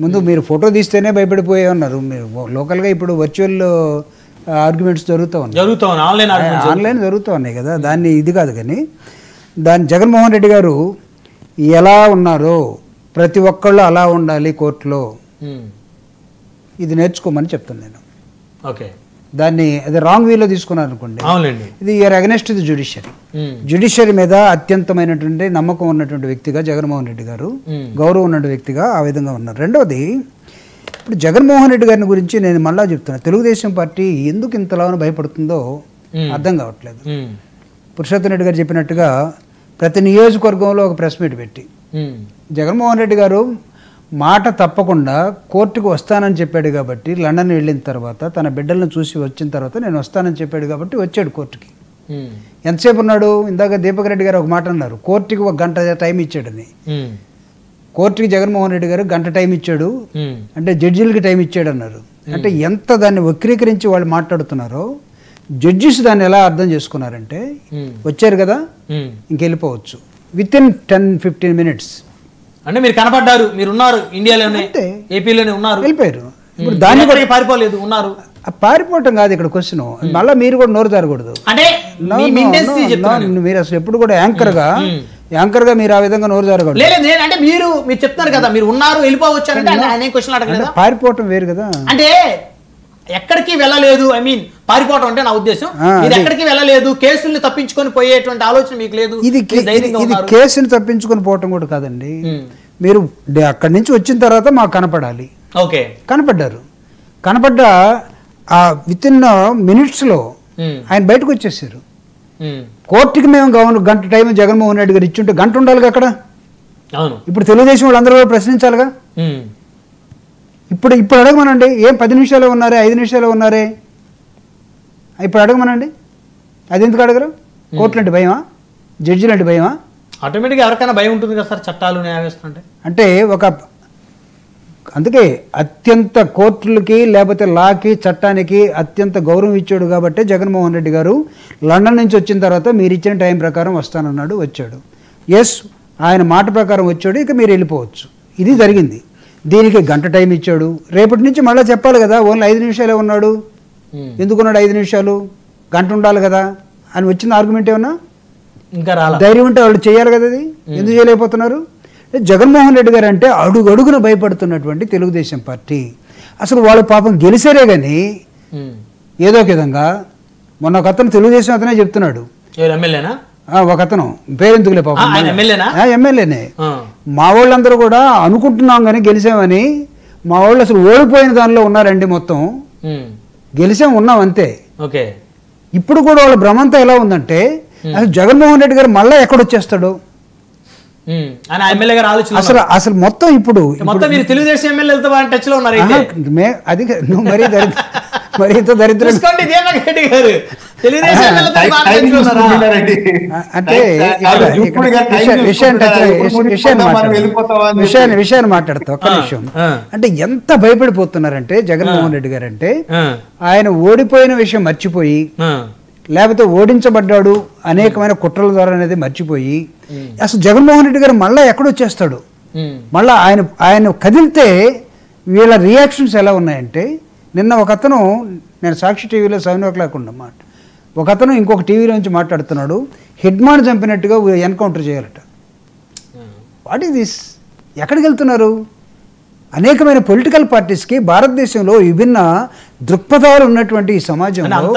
ముందు మీరు ఫోటో తీస్తేనే భయపడిపోయే ఉన్నారు. మీరు లోకల్గా ఇప్పుడు వర్చువల్ ఆర్గ్యుమెంట్స్ జరుగుతూ ఉన్నాయి, ఆన్లైన్ జరుగుతూ ఉన్నాయి కదా. దాన్ని ఇది కాదు కానీ జగన్మోహన్ రెడ్డి గారు ఎలా ఉన్నారో ప్రతి ఒక్కళ్ళు అలా ఉండాలి కోర్టులో, ఇది నేర్చుకోమని చెప్తాను నేను. ఓకే, దాన్ని అది రాంగ్ వేలో తీసుకున్నారు అనుకోండి, ఇది you're against the judiciary. Judiciary మీద అత్యంతమైనటువంటి నమ్మకం ఉన్నటువంటి వ్యక్తిగా జగన్మోహన్ రెడ్డి గారు, గౌరవం ఉన్న వ్యక్తిగా ఆ విధంగా ఉన్నారు. రెండవది, ఇప్పుడు జగన్మోహన్ రెడ్డి గారిని గురించి నేను మళ్ళా చెప్తున్నా, తెలుగుదేశం పార్టీ ఎందుకు ఇంతలా భయపడుతుందో అర్థం కావట్లేదు. పురుషోత్తం రెడ్డి గారు చెప్పినట్టుగా ప్రతి నియోజకవర్గంలో ఒక ప్రెస్ మీట్ పెట్టి జగన్మోహన్ రెడ్డి గారు మాట తప్పకుండా కోర్టుకు వస్తానని చెప్పాడు కాబట్టి, లండన్ వెళ్ళిన తర్వాత తన బిడ్డలను చూసి వచ్చిన తర్వాత నేను వస్తానని చెప్పాడు కాబట్టి వచ్చాడు కోర్టుకి. ఎంతసేపు ఉన్నాడు? ఇందాక దీపక్ రెడ్డి గారు ఒక మాట అన్నారు, కోర్టుకి 1 గంట టైం ఇచ్చాడని. కోర్టుకి జగన్మోహన్ రెడ్డి గారు 1 గంట టైం ఇచ్చాడు అంటే జడ్జిలకి టైం ఇచ్చాడు అన్నారు. అంటే ఎంత దాన్ని వక్రీకరించి వాళ్ళు మాట్లాడుతున్నారో జడ్జిస్ దాన్ని ఎలా అర్థం చేసుకున్నారంటే, వచ్చారు కదా ఇంకెళ్ళిపోవచ్చు వితిన్ 10-15 minutes. అంటే మీరు కనపడ్డారు, మీరు ఉన్నారు, ఇండియాలోనే ఏపీలోనే ఉన్నారు, వెళ్ళిపోయారు. ఇప్పుడు దాన్ని కూడా పారిపోలేదు, ఉన్నారు. పారిపోవటం కాదు ఇక్కడ క్వశ్చన్. మళ్ళీ మీరు కూడా నోరు జారకూడదు. అంటే మీరు అసలు ఎప్పుడు కూడా యాంకర్ గా మీరు ఆ విధంగా నోరు జారకూడదు. అంటే మీరు చెప్తారు కదా, మీరు ఉన్నారు వెళ్ళిపోవచ్చు అంటే ఆయన క్వశ్చన్ అడగలేదు. పారిపోవటం వేరు కదా. అంటే ఎక్కడికి వెళ్ళలేదు, ఐ మీన్ పారిపోవటం అంటే నా ఉద్దేశం, మీరు ఎక్కడికి వెళ్ళలేదు, కేసుల్ని తప్పించుకొని పోయేటువంటి ఆలోచన మీకు లేదు. ఇది కేసుని తప్పించుకొని పోవటం కూడా కాదండి. మీరు అక్కడి నుంచి వచ్చిన తర్వాత మాకు కనపడాలి. ఓకే, కనపడ్డారు. కనపడ్డ ఆ వితిన్ మినిట్స్లో ఆయన బయటకు వచ్చేసారు. కోర్టుకి మేము 1 గంట టైం జగన్మోహన్ రెడ్డి గారు ఇచ్చుంటే 1 గంట ఉండాలిగా అక్కడ. ఇప్పుడు తెలుగుదేశం వాళ్ళందరూ కూడా ప్రశ్నించాలిగా. ఇప్పుడు అడగమనండి, ఏం 10 నిమిషాలు ఉన్నారే, 5 నిమిషాలు ఉన్నారే, ఇప్పుడు అడగమనండి. అది ఎందుకు అడగరు? కోర్టులు అంటే భయమా? జడ్జిలు అంటే భయమా? ఆటోమేటిక్గా ఎవరికైనా భయం ఉంటుంది కదా సార్, చట్టాలు న్యాయవ్యవస్థ అంటే. అందుకే అత్యంత కోర్టులకి లేకపోతే లాకి చట్టానికి అత్యంత గౌరవం ఇచ్చాడు కాబట్టి జగన్మోహన్ రెడ్డి గారు లండన్ నుంచి వచ్చిన తర్వాత మీరు ఇచ్చిన టైం ప్రకారం వస్తానన్నాడు, వచ్చాడు. ఎస్, ఆయన మాట ప్రకారం వచ్చాడు, ఇక మీరు వెళ్ళిపోవచ్చు. ఇది జరిగింది. దీనికి 1 గంట టైం ఇచ్చాడు. రేపటి నుంచి మళ్ళీ చెప్పాలి కదా, ఓన్లీ 5 నిమిషాలే ఉన్నాడు, ఎందుకున్నాడు 5 నిమిషాలు, 1 గంట ఉండాలి కదా అని వచ్చిన ఆర్గ్యుమెంట్ ఏమన్నా ఇంకా ధైర్యం ఉంటే వాళ్ళు చేయాలి కదా. అది ఎందుకు చేయలేకపోతున్నారు? జగన్మోహన్ రెడ్డి గారు అంటే అడుగడుగున భయపడుతున్నటువంటి తెలుగుదేశం పార్టీ. అసలు వాళ్ళు పాపం గెలిచారే కానీ ఏదో ఒక విధంగా. మొన్న ఒక అతను తెలుగుదేశం అతనే చెప్తున్నాడు, ఒక అతను పేరెందుకులే పాపం ఎమ్మెల్యేనే, మా వాళ్ళందరూ కూడా అనుకుంటున్నాం కానీ గెలిచామని, మా వాళ్ళు అసలు ఓడిపోయిన దానిలో ఉన్నారండి, మొత్తం గెలిచాం ఉన్నాం అంతే. ఇప్పుడు కూడా వాళ్ళ భ్రమంతా ఎలా ఉందంటే, అసలు జగన్మోహన్ రెడ్డి గారు మళ్ళీ ఎక్కడొచ్చేస్తాడు అసలు అసలు మొత్తం ఇప్పుడు తెలుగుదేశం ఎమ్మెల్యేలతో టచ్ లో ఉన్నారు. అది నువ్వు మరి ఇంత దరిద్రం అంటే విషయాన్ని మాట్లాడతా ఒక్క నిమిషం. అంటే ఎంత భయపడిపోతున్నారంటే జగన్మోహన్ రెడ్డి గారు అంటే, ఆయన ఓడిపోయిన విషయం మర్చిపోయి, లేకపోతే ఓడించబడ్డాడు అనేకమైన కుట్రల ద్వారా అనేది మర్చిపోయి, అసలు జగన్మోహన్ రెడ్డి గారు మళ్ళీ ఎక్కడొచ్చేస్తాడు, మళ్ళీ ఆయన కదిలితే వీళ్ళ రియాక్షన్స్ ఎలా ఉన్నాయంటే, నిన్న ఒక అతను, నేను సాక్షి టీవీలో 7 o'clock ఉన్నమాట, ఒక అతను ఇంకొక టీవీలో నుంచి మాట్లాడుతున్నాడు, హెడ్మాన్ చంపినట్టుగా ఎన్కౌంటర్ చేయాలట. What is this? ఎక్కడికి వెళ్తున్నారు? అనేకమైన పొలిటికల్ పార్టీస్కి భారతదేశంలో విభిన్న దృక్పథాలు ఉన్నటువంటి ఈ సమాజంలో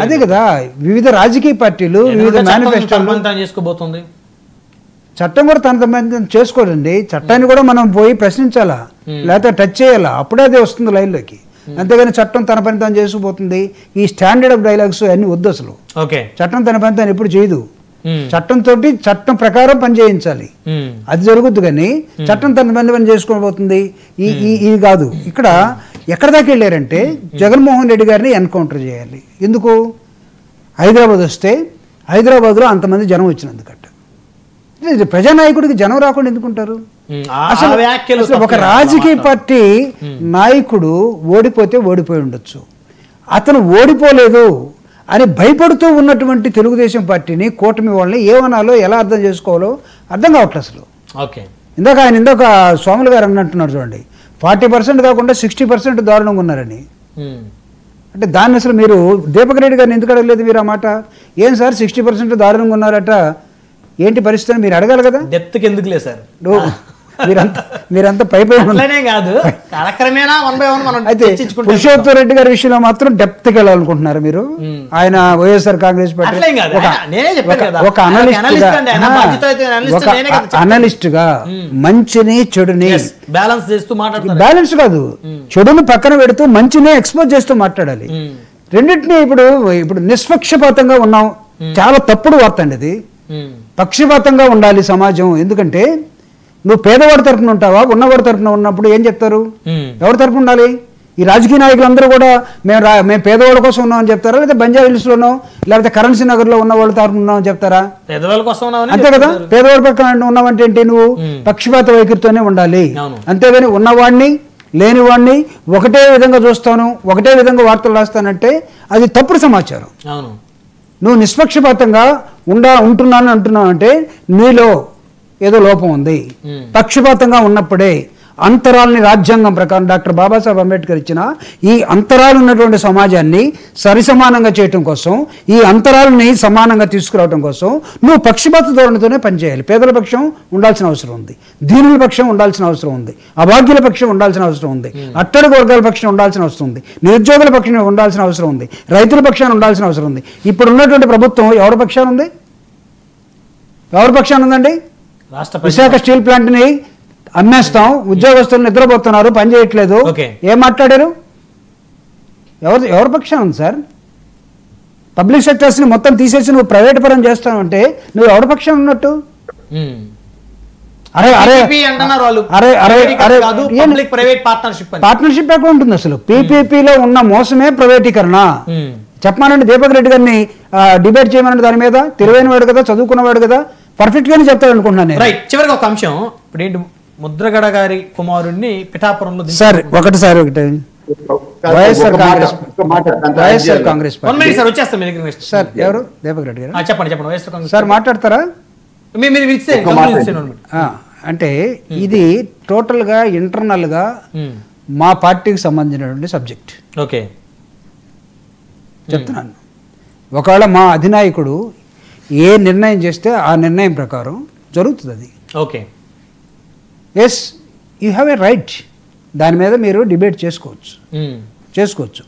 అదే కదా, వివిధ రాజకీయ పార్టీలు వివిధ మేనిఫెస్టోలు, చట్టం కూడా తన చేసుకోదండి. చట్టాన్ని కూడా మనం పోయి ప్రశ్నించాలా, లేకపోతే టచ్ చేయాలా, అప్పుడే అదే వస్తుంది లైన్లోకి. అంతేగాని చట్టం తన పని తాను చేసుకుపోతుంది. ఈ స్టాండర్డ్ ఆఫ్ డైలాగ్స్ అన్ని వద్దు అసలు. చట్టం తన పని తాను ఎప్పుడు చేయదు. చట్టంతో చట్టం ప్రకారం పనిచేయించాలి, అది జరుగుద్దు. కానీ చట్టం తన పని చేసుకోబోతుంది ఇది కాదు. ఇక్కడ ఎక్కడ దాకా వెళ్ళారంటే, జగన్మోహన్ రెడ్డి గారిని ఎన్కౌంటర్ చేయాలి. ఎందుకు? హైదరాబాద్ వస్తే హైదరాబాద్లో అంతమంది జనం వచ్చినందుకట. ప్రజానాయకుడికి జనం రాకుండా ఎందుకుంటారు? అసలు ఒక రాజకీయ పార్టీ నాయకుడు ఓడిపోతే ఓడిపోయి ఉండొచ్చు, అతను ఓడిపోలేదు అని భయపడుతూ ఉన్నటువంటి తెలుగుదేశం పార్టీని, కూటమి వాళ్ళని ఏమనాలో, ఎలా అర్థం చేసుకోవాలో అర్థం కావట్లేదు అసలు. ఇందాక స్వాములు గారు అన్నట్టున్నారు చూడండి, 40% కాకుండా 60% దారుణంగా ఉన్నారని. అంటే దాన్ని అసలు మీరు దీపక్ రెడ్డి గారిని ఎందుకు అడగలేదు మీరు ఆ మాట? ఏం సార్ 60% దారుణంగా ఉన్నారట, ఏంటి పరిస్థితి మీరు అడగాలి కదా. డెప్త్కి ఎందుకు లేదు సార్, మీరంతా పైపోయి కాదు కాలక్రమేణా 1 by 1 మనం అయితే పురుషోత్తమ రెడ్డి గారి విషయంలో మాత్రం డెప్త్కి వెళ్ళాలనుకుంటున్నారు మీరు. ఆయన వైఎస్ఆర్ కాంగ్రెస్ పార్టీ ఒక అనలిస్ట్ గా మంచిని చెడుని బ్యాలెన్స్ కాదు, చెడుని పక్కన పెడుతూ మంచిని ఎక్స్పోజ్ చేస్తూ మాట్లాడాలి. రెండింటినీ ఇప్పుడు నిష్పక్షపాతంగా ఉన్నాం, చాలా తప్పుడు వార్త అండి ఇది. పక్షపాతంగా ఉండాలి సమాజం. ఎందుకంటే నువ్వు పేదవాడి తరఫున ఉంటావా, ఉన్నవాడి తరఫున ఉన్నప్పుడు ఏం చెప్తారు? ఎవరి తరఫున ఉండాలి? ఈ రాజకీయ నాయకులందరూ కూడా మేము పేదవాళ్ళ కోసం ఉన్నామని చెప్తారా, లేదా బంజారా హిల్స్లోనో లేకపోతే కరెన్సీ నగర్లో ఉన్న వాళ్ళ తరఫున ఉన్నామని చెప్తారా? పేదవాళ్ళ కోసం అంతే కదా. పేదవాడి పక్కన ఉన్నావంటే ఏంటి? నువ్వు పక్షపాత వైఖరితోనే ఉండాలి. అంతేగాని ఉన్నవాడిని లేనివాడిని ఒకటే విధంగా చూస్తాను, ఒకటే విధంగా వార్తలు రాస్తానంటే అది తప్పుడు సమాచారం. నువ్వు నిష్పక్షపాతంగా ఉంటున్నాను అంటున్నావు అంటే నీలో ఏదో లోపం ఉంది. పక్షపాతంగా ఉన్నప్పుడే అంతరాలని రాజ్యాంగం ప్రకారం డాక్టర్ బాబాసాహెబ్ అంబేద్కర్ ఇచ్చిన ఈ అంతరాలు ఉన్నటువంటి సమాజాన్ని సరిసమానంగా చేయటం కోసం, ఈ అంతరాలని సమానంగా తీసుకురావడం కోసం నువ్వు పక్షపాత ధోరణితోనే పనిచేయాలి. పేదల పక్షం ఉండాల్సిన అవసరం ఉంది, దీనుల పక్షం ఉండాల్సిన అవసరం ఉంది, అభాగ్యుల పక్షం ఉండాల్సిన అవసరం ఉంది, అట్టడుగు వర్గాల పక్షం ఉండాల్సిన అవసరం ఉంది, నిరుద్యోగుల పక్షం ఉండాల్సిన అవసరం ఉంది, రైతుల పక్షాన్ని ఉండాల్సిన అవసరం ఉంది. ఇప్పుడు ఉన్నటువంటి ప్రభుత్వం ఎవరి పక్షాన ఉంది? ఎవరి పక్షాన ఉందండి? విశాఖ స్టీల్ ప్లాంట్ ని అమ్మేస్తాం, ఉద్యోగస్తులు నిద్రపోతున్నారు, పని చేయట్లేదు, ఏం మాట్లాడారు? ఎవరి పక్షాన ఉంది సార్? పబ్లిక్ సెక్టర్స్ ని మొత్తం తీసేసి నువ్వు ప్రైవేట్ పరం చేస్తావు అంటే నువ్వు ఎవరి పక్షాన ఉన్నట్టు? పార్ట్నర్షిప్ ఎక్కడ ఉంటుంది అసలు? పీపీపీలో ఉన్న మోసమే ప్రైవేటీకరణ. చెప్పమానండి దీపక్ రెడ్డి గారిని డిబేట్ చేయమనండి దాని మీద. తెలివైన వాడు కదా, చదువుకున్నవాడు కదా, పర్ఫెక్ట్ గానే చెప్తాడు అనుకుంటున్నాను. రైట్. చివరికి ఒక అంశం, ఇప్పుడు ఏంటి ముద్రగడ గారి కుమారుడిని పిఠాపురంలో సార్ ఒకటి వైఎస్ఆర్ కాంగ్రెస్ సార్ ఎవరు? దీపక్ రెడ్డి గారు చెప్పండి. వైఎస్ఆర్ కాంగ్రెస్ సార్ మాట్లాడతారా? అంటే ఇది టోటల్ గా ఇంటర్నల్ గా మా పార్టీకి సంబంధించినటువంటి సబ్జెక్ట్. ఓకే చెప్తున్నాను. ఒకవేళ మా అధినాయకుడు ఏ నిర్ణయం చేస్తే ఆ నిర్ణయం ప్రకారం జరుగుతుంది అది. Okay, yes, you have a right. దాని మీద మీరు డిబేట్ చేసుకోవచ్చు.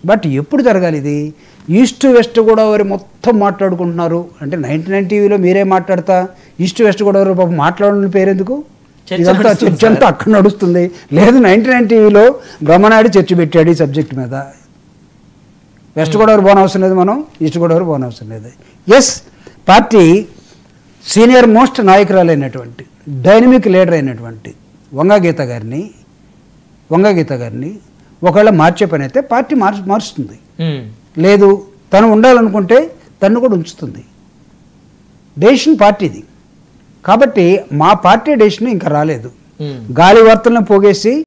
బట్ ఎప్పుడు జరగాలి ఇది? ఈస్ట్ వెస్ట్ గోదావరి మొత్తం మాట్లాడుకుంటున్నారు అంటే 99 టీవీలో మీరే మాట్లాడతా ఈస్ట్ వెస్ట్ గోదావరి పాపం మాట్లాడిన పేరెందుకు? ఇదంతా చర్చ అంతా అక్కడ నడుస్తుంది. లేదు 99 టీవీలో బ్రహ్మనాయుడు చర్చ పెట్టాడు ఈ సబ్జెక్ట్ మీద. వెస్ట్ గోదావరి పోనవసరం లేదు, మనం ఈస్ట్ గోదావరి పోనవసరం లేదు. ఎస్, పార్టీ సీనియర్ మోస్ట్ నాయకురాలైనటువంటి డైనమిక్ లీడర్ అయినటువంటి వంగగీత గారిని ఒకవేళ మార్చే పని అయితే పార్టీ మారుస్తుంది. లేదు తను ఉండాలనుకుంటే తను కూడా ఉంచుతుంది. డెసిషన్ పార్టీది. కాబట్టి మా పార్టీ డెసిషన్ ఇంకా రాలేదు. గాలి వార్తలను పోగేసి